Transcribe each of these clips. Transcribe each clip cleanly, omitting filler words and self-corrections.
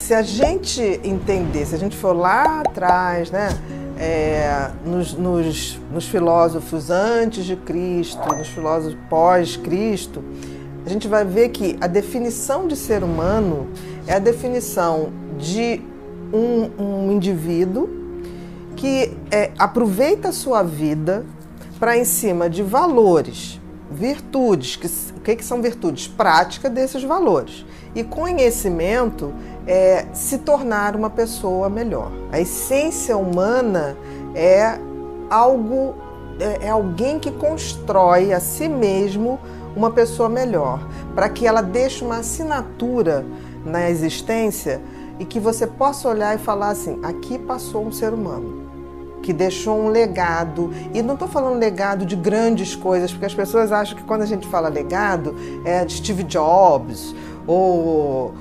se a gente entender, se a gente for lá atrás, né, nos filósofos antes de Cristo, nos filósofos pós-Cristo, a gente vai ver que a definição de ser humano é a definição de um indivíduo que aproveita a sua vida para, em cima de valores, virtudes, o que são virtudes? Prática desses valores. E conhecimento se tornar uma pessoa melhor. A essência humana é alguém que constrói a si mesmo uma pessoa melhor, para que ela deixe uma assinatura na existência e que você possa olhar e falar assim, aqui passou um ser humano que deixou um legado. E não estou falando legado de grandes coisas, porque as pessoas acham que quando a gente fala legado é de Steve Jobs ou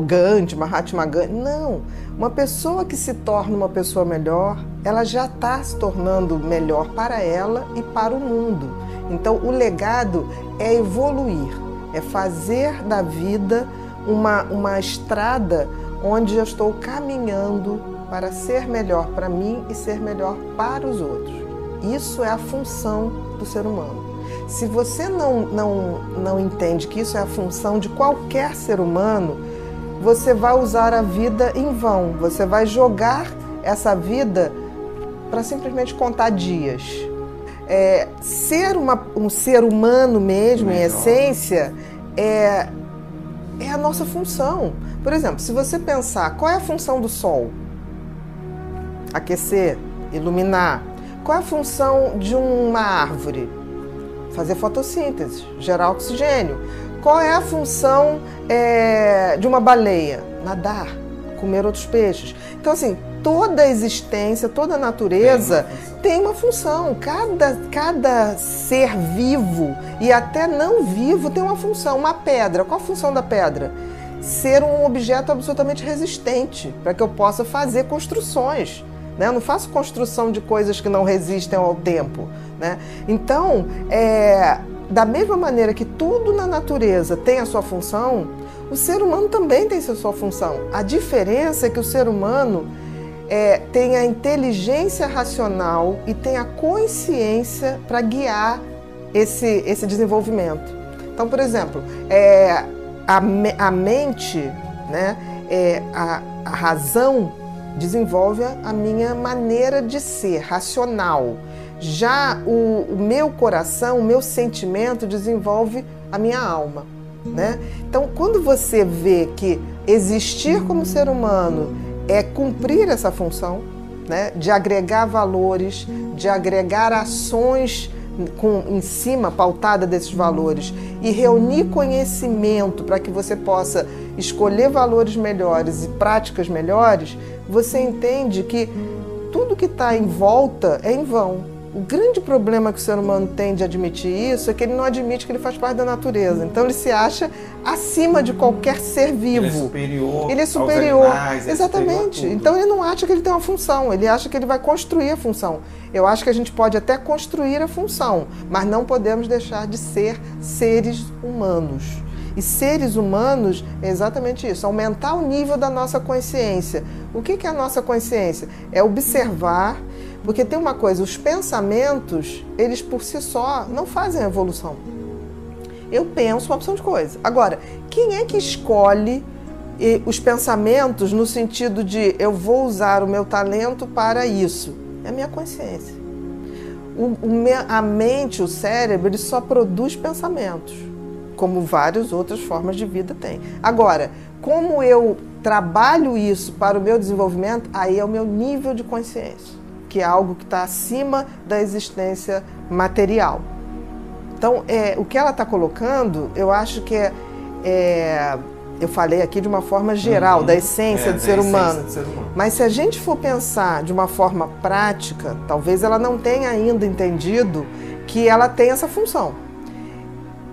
Gandhi, Mahatma Gandhi. Não, uma pessoa que se torna uma pessoa melhor, ela já está se tornando melhor para ela e para o mundo. Então o legado é evoluir, é fazer da vida uma estrada onde eu estou caminhando para ser melhor para mim e ser melhor para os outros. Isso é a função do ser humano. Se você não entende que isso é a função de qualquer ser humano, você vai usar a vida em vão. Você vai jogar essa vida para simplesmente contar dias. Ser um ser humano mesmo, em essência, é a nossa função. Por exemplo, se você pensar, qual é a função do Sol? Aquecer, iluminar. Qual é a função de uma árvore? Fazer fotossíntese, gerar oxigênio. Qual é a função de uma baleia? Nadar, comer outros peixes. Então, assim, toda a existência, toda a natureza tem uma função. Cada ser vivo e até não vivo tem uma função. Uma pedra, qual a função da pedra? Ser um objeto absolutamente resistente, para que eu possa fazer construções. Né? Eu não faço construção de coisas que não resistem ao tempo. Né? Então, da mesma maneira que tudo na natureza tem a sua função, o ser humano também tem a sua função. A diferença é que o ser humano tem a inteligência racional e tem a consciência para guiar esse desenvolvimento. Então, por exemplo, a mente, né, a razão desenvolve a minha maneira de ser, racional. Já o meu coração, o meu sentimento desenvolve a minha alma. Né? Então, quando você vê que existir como ser humano é cumprir essa função, né, de agregar valores, de agregar ações em cima, pautada desses valores, e reunir conhecimento para que você possa escolher valores melhores e práticas melhores, você entende que tudo que está em volta é em vão. O grande problema que o ser humano tem de admitir isso é que ele não admite que ele faz parte da natureza. Então ele se acha acima de qualquer ser vivo. Ele é superior. Aos animais, exatamente. Então ele não acha que ele tem uma função, ele acha que ele vai construir a função. Eu acho que a gente pode até construir a função, mas não podemos deixar de ser seres humanos. E seres humanos é exatamente isso, aumentar o nível da nossa consciência. O que é a nossa consciência? É observar, porque tem uma coisa, os pensamentos, eles por si só não fazem a evolução. Eu penso uma opção de coisa. Agora, quem é que escolhe os pensamentos no sentido de eu vou usar o meu talento para isso? É a minha consciência. A mente, o cérebro, ele só produz pensamentos, como várias outras formas de vida tem. Agora, como eu trabalho isso para o meu desenvolvimento, aí é o meu nível de consciência, que é algo que está acima da existência material. Então, o que ela está colocando, eu acho que eu falei aqui de uma forma geral, da essência do ser humano. Mas se a gente for pensar de uma forma prática, talvez ela não tenha ainda entendido que ela tem essa função.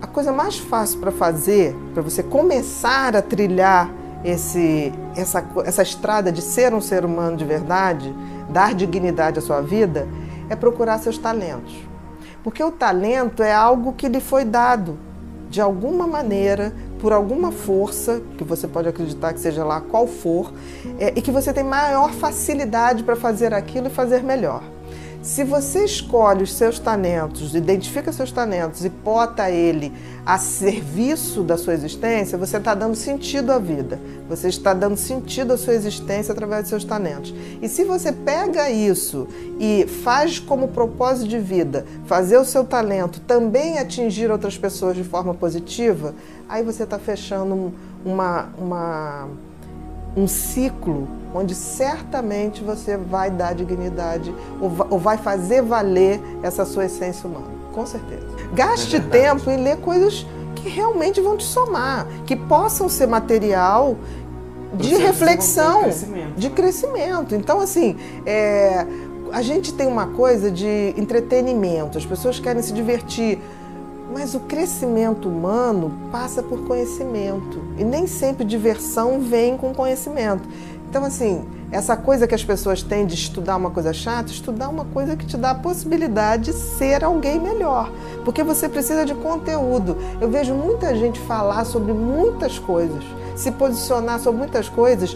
A coisa mais fácil para fazer, para você começar a trilhar essa estrada de ser um ser humano de verdade, dar dignidade à sua vida, é procurar seus talentos. Porque o talento é algo que lhe foi dado. de alguma maneira, por alguma força, que você pode acreditar que seja lá qual for, e que você tem maior facilidade para fazer aquilo e fazer melhor. Se você escolhe os seus talentos, identifica seus talentos e bota ele a serviço da sua existência, você está dando sentido à vida. Você está dando sentido à sua existência através dos seus talentos. E se você pega isso e faz como propósito de vida, fazer o seu talento também atingir outras pessoas de forma positiva, aí você está fechando um ciclo onde certamente você vai dar dignidade ou vai fazer valer essa sua essência humana, com certeza. Gaste tempo em ler coisas que realmente vão te somar, que possam ser material de reflexão, de crescimento. Então, assim, a gente tem uma coisa de entretenimento, as pessoas querem se divertir, mas o crescimento humano passa por conhecimento e nem sempre diversão vem com conhecimento. Então, assim, essa coisa que as pessoas têm de estudar uma coisa chata, estudar uma coisa que te dá a possibilidade de ser alguém melhor, porque você precisa de conteúdo. Eu vejo muita gente falar sobre muitas coisas, se posicionar sobre muitas coisas,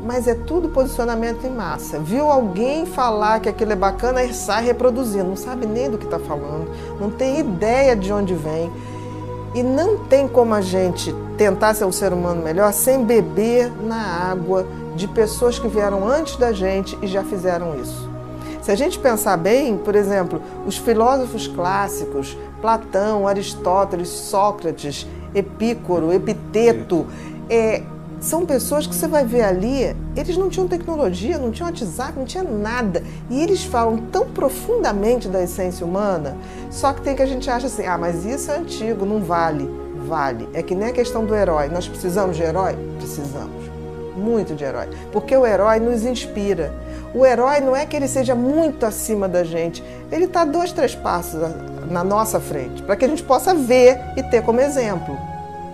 mas é tudo posicionamento em massa. Viu alguém falar que aquilo é bacana e sai reproduzindo, não sabe nem do que está falando, não tem ideia de onde vem. E não tem como a gente tentar ser um ser humano melhor sem beber na água de pessoas que vieram antes da gente e já fizeram isso. Se a gente pensar bem, por exemplo, os filósofos clássicos, Platão, Aristóteles, Sócrates, Epícoro, Epiteto, são pessoas que você vai ver ali, eles não tinham tecnologia, não tinham WhatsApp, não tinha nada. E eles falam tão profundamente da essência humana, só que tem que a gente acha assim, mas isso é antigo, não vale. Vale. É que nem a questão do herói. Nós precisamos de herói? Precisamos. Muito de herói. Porque o herói nos inspira. O herói não é que ele seja muito acima da gente. Ele está 2, 3 passos na nossa frente, para que a gente possa ver e ter como exemplo.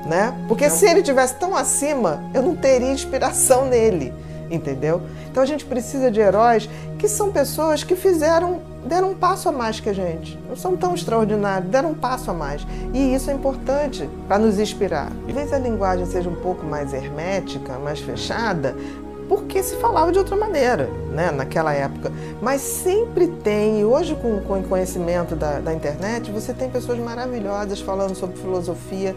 Né? Porque se ele estivesse tão acima, eu não teria inspiração nele, entendeu? Então a gente precisa de heróis que são pessoas que deram um passo a mais que a gente. Não são tão extraordinários, deram um passo a mais. E isso é importante para nos inspirar. Talvez a linguagem seja um pouco mais hermética, mais fechada, porque se falava de outra maneira, né, naquela época. Mas sempre tem, e hoje com o conhecimento da internet, você tem pessoas maravilhosas falando sobre filosofia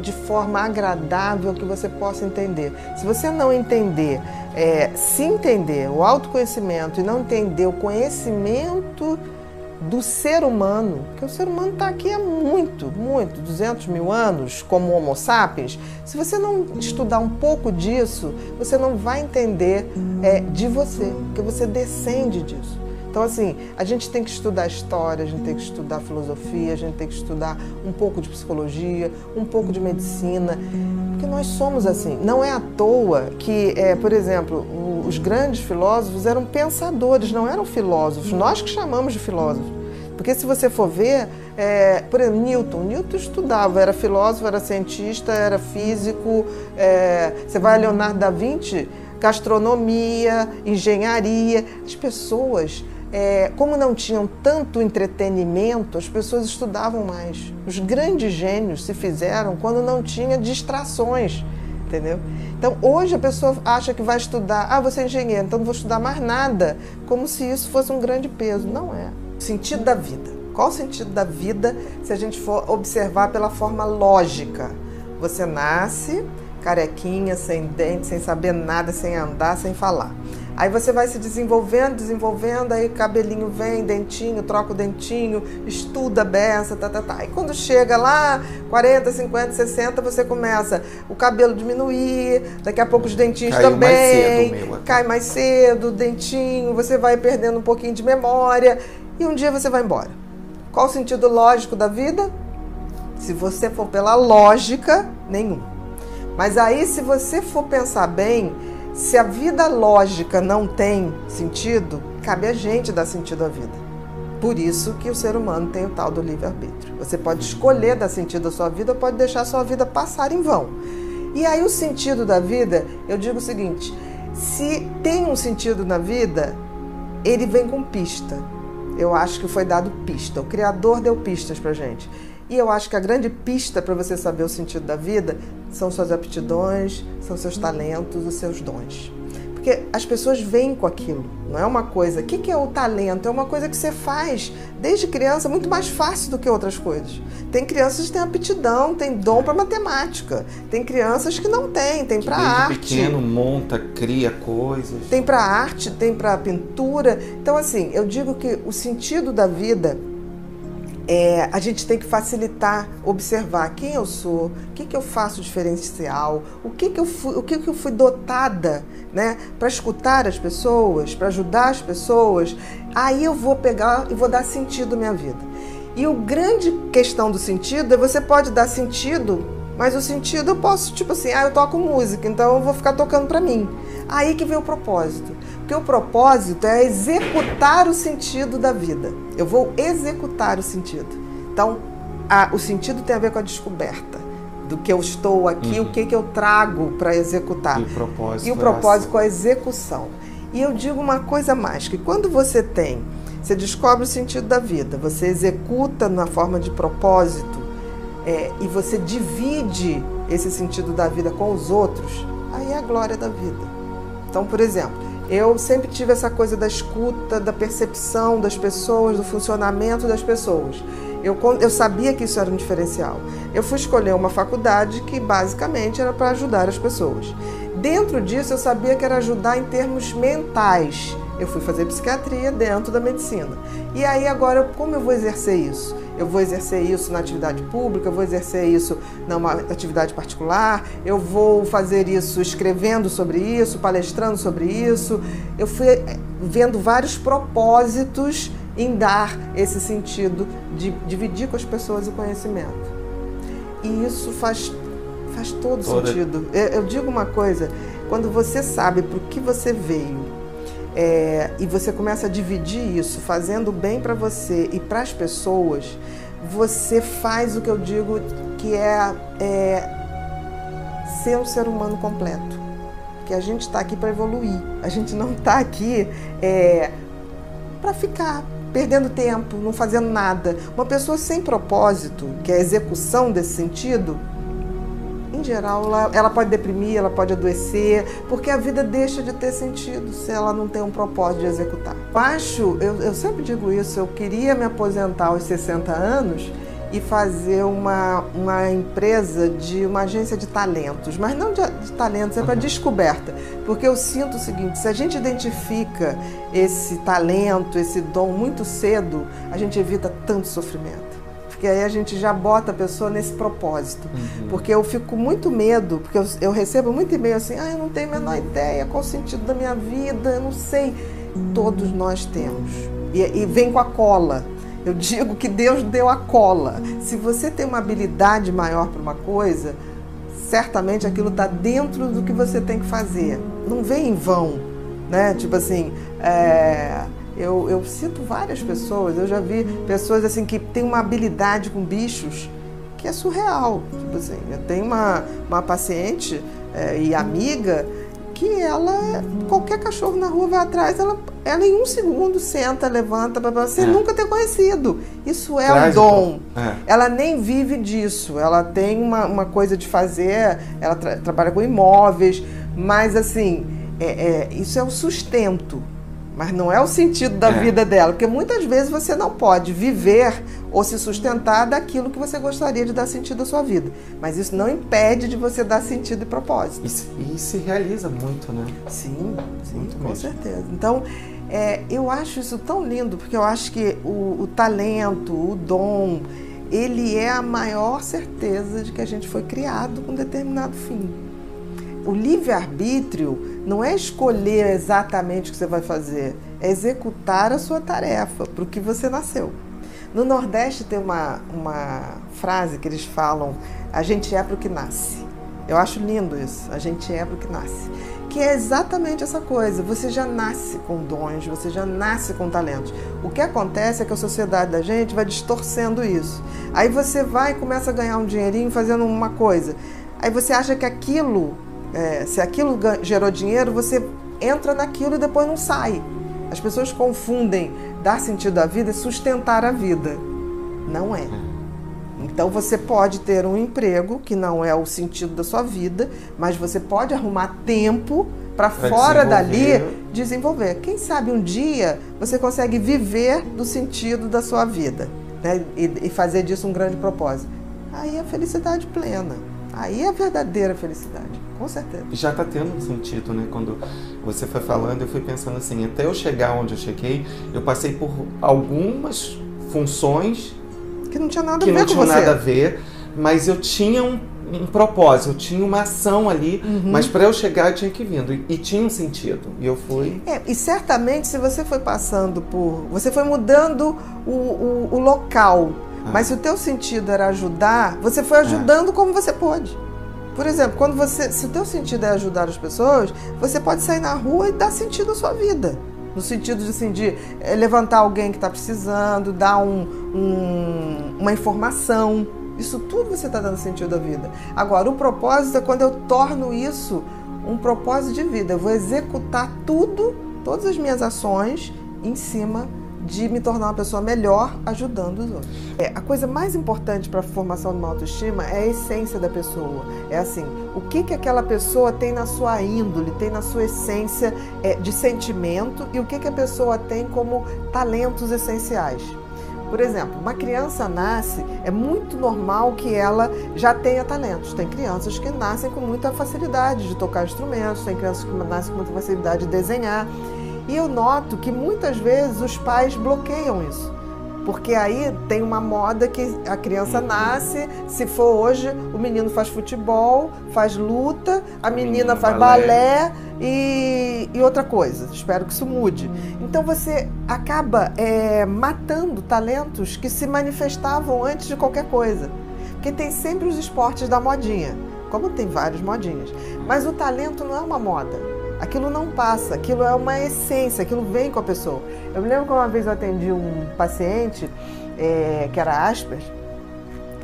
de forma agradável que você possa entender. Se você não entender, se entender o autoconhecimento e não entender o conhecimento do ser humano, que o ser humano está aqui há muito, 200 mil anos, como Homo sapiens, se você não estudar um pouco disso, você não vai entender de você, porque você descende disso. Então, assim, a gente tem que estudar história, a gente tem que estudar filosofia, a gente tem que estudar um pouco de psicologia, um pouco de medicina, porque nós somos assim. Não é à toa que, por exemplo, os grandes filósofos eram pensadores, não eram filósofos, nós que chamamos de filósofos. Porque se você for ver, por exemplo, Newton estudava, era filósofo, era cientista, era físico, você vai a Leonardo da Vinci, gastronomia, engenharia, as pessoas... como não tinham tanto entretenimento, as pessoas estudavam mais. Os grandes gênios se fizeram quando não tinha distrações, entendeu? Então, hoje a pessoa acha que vai estudar, você é engenheiro, então não vou estudar mais nada, como se isso fosse um grande peso. Não é. O sentido da vida. Qual o sentido da vida se a gente for observar pela forma lógica? Você nasce carequinha, sem dente, sem saber nada, sem andar, sem falar. Aí você vai se desenvolvendo, aí cabelinho vem, dentinho, troca o dentinho, estuda, benção, E quando chega lá, 40, 50, 60, você começa o cabelo diminuir, daqui a pouco os dentinhos também, cai mais cedo, o dentinho, você vai perdendo um pouquinho de memória e um dia você vai embora. Qual o sentido lógico da vida? Se você for pela lógica, nenhum. Mas aí, se você for pensar bem, se a vida lógica não tem sentido, cabe a gente dar sentido à vida. Por isso que o ser humano tem o tal do livre-arbítrio. Você pode escolher dar sentido à sua vida ou pode deixar a sua vida passar em vão. E aí o sentido da vida, eu digo o seguinte, se tem um sentido na vida, ele vem com pista. Eu acho que foi dado pista. O Criador deu pistas pra gente. E eu acho que a grande pista para você saber o sentido da vida são suas aptidões, são seus talentos, os seus dons. Porque as pessoas vêm com aquilo, não é uma coisa... O que é o talento? É uma coisa que você faz desde criança, muito mais fácil do que outras coisas. Tem crianças que têm aptidão, têm dom para matemática. Tem crianças que não têm, tem para arte. Desde pequeno monta, cria coisas. Tem para arte, tem para pintura. Então, assim, eu digo que o sentido da vida... a gente tem que facilitar, observar quem eu sou, o que eu faço diferencial, o que eu fui dotada, né, para escutar as pessoas, para ajudar as pessoas. Aí eu vou pegar e vou dar sentido à minha vida. E o grande questão do sentido é você pode dar sentido, mas o sentido eu posso, tipo assim, eu toco música, então eu vou ficar tocando para mim. Aí que vem o propósito. Porque o propósito é executar o sentido da vida. Eu vou executar o sentido. Então, o sentido tem a ver com a descoberta do que eu estou aqui, o que eu trago para executar. E o propósito com a execução. E eu digo uma coisa mais, que quando você descobre o sentido da vida, você executa na forma de propósito, e você divide esse sentido da vida com os outros, aí é a glória da vida. Então, por exemplo, eu sempre tive essa coisa da escuta, da percepção das pessoas, do funcionamento das pessoas. Eu sabia que isso era um diferencial. Eu fui escolher uma faculdade que basicamente era para ajudar as pessoas. Dentro disso, eu sabia que era ajudar em termos mentais. Eu fui fazer psiquiatria dentro da medicina. E aí agora, como eu vou exercer isso? Eu vou exercer isso na atividade pública, eu vou exercer isso numa atividade particular, eu vou fazer isso escrevendo sobre isso, palestrando sobre isso. Eu fui vendo vários propósitos em dar esse sentido de dividir com as pessoas o conhecimento. E isso faz todo sentido. Eu digo uma coisa, quando você sabe para o que você veio, e você começa a dividir isso, fazendo bem para você e para as pessoas, você faz o que eu digo que é ser um ser humano completo. Porque a gente está aqui para evoluir, a gente não está aqui para ficar perdendo tempo, não fazendo nada. Uma pessoa sem propósito, que é a execução desse sentido, em geral, ela pode deprimir, ela pode adoecer, porque a vida deixa de ter sentido se ela não tem um propósito de executar. Eu sempre digo isso, eu queria me aposentar aos 60 anos e fazer uma empresa uma agência de talentos, mas não de talentos, é para descoberta, porque eu sinto o seguinte, se a gente identifica esse talento, esse dom muito cedo, a gente evita tanto sofrimento. Porque aí a gente já bota a pessoa nesse propósito. Porque eu fico com muito medo, porque eu recebo muito e-mail assim, eu não tenho a menor ideia qual o sentido da minha vida, eu não sei. Todos nós temos. E vem com a cola. Eu digo que Deus deu a cola. Se você tem uma habilidade maior para uma coisa, certamente aquilo está dentro do que você tem que fazer. Não vem em vão, né? Tipo assim, eu cito várias pessoas, eu já vi pessoas assim que têm uma habilidade com bichos que é surreal. Tipo assim, eu tenho uma paciente e amiga que qualquer cachorro na rua vai atrás, ela em um segundo senta, levanta, sem nunca ter conhecido. Isso é um dom. Ela nem vive disso, ela tem uma coisa de fazer, ela trabalha com imóveis, mas assim, isso é o sustento. Mas não é o sentido da vida dela, porque muitas vezes você não pode viver ou se sustentar daquilo que você gostaria de dar sentido à sua vida. Mas isso não impede de você dar sentido e propósito. E se realiza muito, né? Sim, com certeza. Então, eu acho isso tão lindo, porque eu acho que o talento, o dom, ele é a maior certeza de que a gente foi criado com um determinado fim. O livre-arbítrio não é escolher exatamente o que você vai fazer, é executar a sua tarefa para o que você nasceu. No Nordeste tem uma frase que eles falam, a gente é para o que nasce. Eu acho lindo isso, a gente é para o que nasce. Que é exatamente essa coisa, você já nasce com dons, você já nasce com talentos. O que acontece é que a sociedade da gente vai distorcendo isso. Aí você vai e começa a ganhar um dinheirinho fazendo uma coisa. Aí você acha que aquilo... se aquilo gerou dinheiro, você entra naquilo e depois não sai. As pessoas confundem dar sentido à vida e sustentar a vida. Não é. Então você pode ter um emprego que não é o sentido da sua vida, mas você pode arrumar tempo para fora dali desenvolver. Quem sabe um dia você consegue viver do sentido da sua vida, né? E fazer disso um grande propósito. Aí é a felicidade plena. Aí é a verdadeira felicidade, com certeza. Já está tendo um sentido, né? Quando você foi falando, eu fui pensando assim, até eu chegar onde eu cheguei, eu passei por algumas funções que não tinha nada a ver com você. Que não tinha nada a ver, mas eu tinha um propósito, eu tinha uma ação ali, mas para eu chegar eu tinha que ir vindo, e tinha um sentido, e eu fui... E certamente se você foi passando por... Você foi mudando o local, mas se o teu sentido era ajudar, você foi ajudando como você pôde. Por exemplo, se o teu sentido é ajudar as pessoas, você pode sair na rua e dar sentido à sua vida. No sentido de, assim, de levantar alguém que está precisando, dar uma informação. Isso tudo você está dando sentido à vida. Agora, o propósito é quando eu torno isso um propósito de vida. Eu vou executar todas as minhas ações em cima de me tornar uma pessoa melhor ajudando os outros. A coisa mais importante para a formação de uma autoestima é a essência da pessoa. É assim, o que aquela pessoa tem na sua índole, tem na sua essência de sentimento e o que a pessoa tem como talentos essenciais. Por exemplo, uma criança nasce, é muito normal que ela já tenha talentos. Tem crianças que nascem com muita facilidade de tocar instrumentos, tem crianças que nascem com muita facilidade de desenhar. E eu noto que muitas vezes os pais bloqueiam isso. Porque aí tem uma moda que a criança nasce, se for hoje, o menino faz futebol, faz luta, a menina faz balé e outra coisa. Espero que isso mude. Então você acaba matando talentos que se manifestavam antes de qualquer coisa. Porque tem sempre os esportes da modinha, como tem várias modinhas. Mas o talento não é uma moda. Aquilo não passa, aquilo é uma essência, aquilo vem com a pessoa. Eu me lembro que uma vez eu atendi um paciente que era Asperger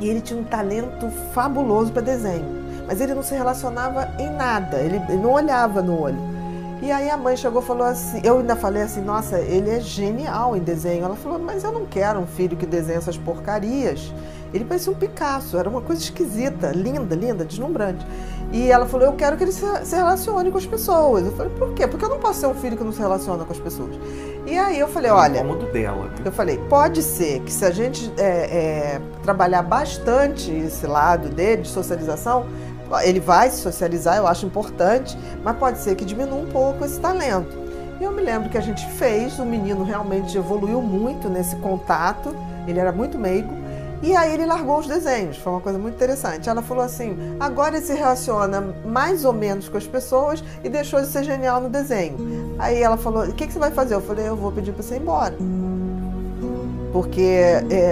e ele tinha um talento fabuloso para desenho, mas ele não se relacionava em nada, ele não olhava no olho. E aí a mãe chegou e falou assim, eu ainda falei assim, nossa, ele é genial em desenho. Ela falou, mas eu não quero um filho que desenha essas porcarias. Ele parecia um Picasso, era uma coisa esquisita, linda, linda, deslumbrante. E ela falou, eu quero que ele se relacione com as pessoas. Eu falei, por quê? Porque eu não posso ser um filho que não se relaciona com as pessoas. E aí eu falei, olha... É o cômodo dela, né? Eu falei, pode ser que se a gente trabalhar bastante esse lado dele, de socialização, ele vai se socializar, eu acho importante, mas pode ser que diminua um pouco esse talento. E eu me lembro que a gente fez, o menino realmente evoluiu muito nesse contato, ele era muito meigo, e aí ele largou os desenhos, foi uma coisa muito interessante. Ela falou assim, agora ele se relaciona mais ou menos com as pessoas e deixou de ser genial no desenho. Aí ela falou, o que você vai fazer? Eu falei, eu vou pedir para você ir embora. Porque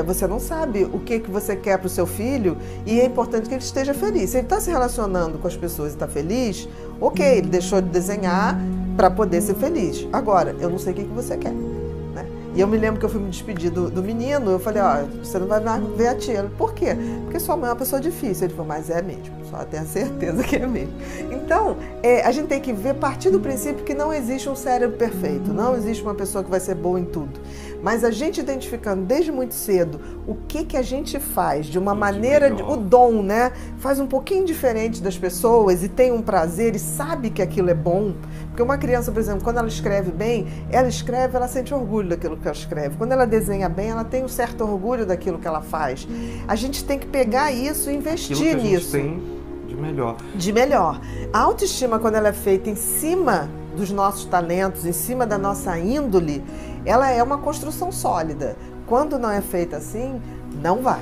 você não sabe o que você quer para o seu filho e é importante que ele esteja feliz. Se ele está se relacionando com as pessoas e está feliz, ok, ele deixou de desenhar para poder ser feliz. Agora, eu não sei o que você quer. E eu me lembro que eu fui me despedir do menino, eu falei, ó, você não vai mais ver a tia. Ele, por quê? Porque sua mãe é uma pessoa difícil. Ele falou, mas é mesmo, só tenho certeza que é mesmo. Então, a gente tem que ver, partir do princípio que não existe um cérebro perfeito, não existe uma pessoa que vai ser boa em tudo. Mas a gente identificando desde muito cedo o que a gente faz de uma maneira, o dom, né? Faz um pouquinho diferente das pessoas e tem um prazer e sabe que aquilo é bom. Porque uma criança, por exemplo, quando ela escreve bem, ela sente orgulho daquilo que ela escreve. Quando ela desenha bem, ela tem um certo orgulho daquilo que ela faz. A gente tem que pegar isso e investir nisso. Tem de melhor. De melhor. A autoestima, quando ela é feita em cima dos nossos talentos, em cima da nossa índole, ela é uma construção sólida. Quando não é feita assim, não vai.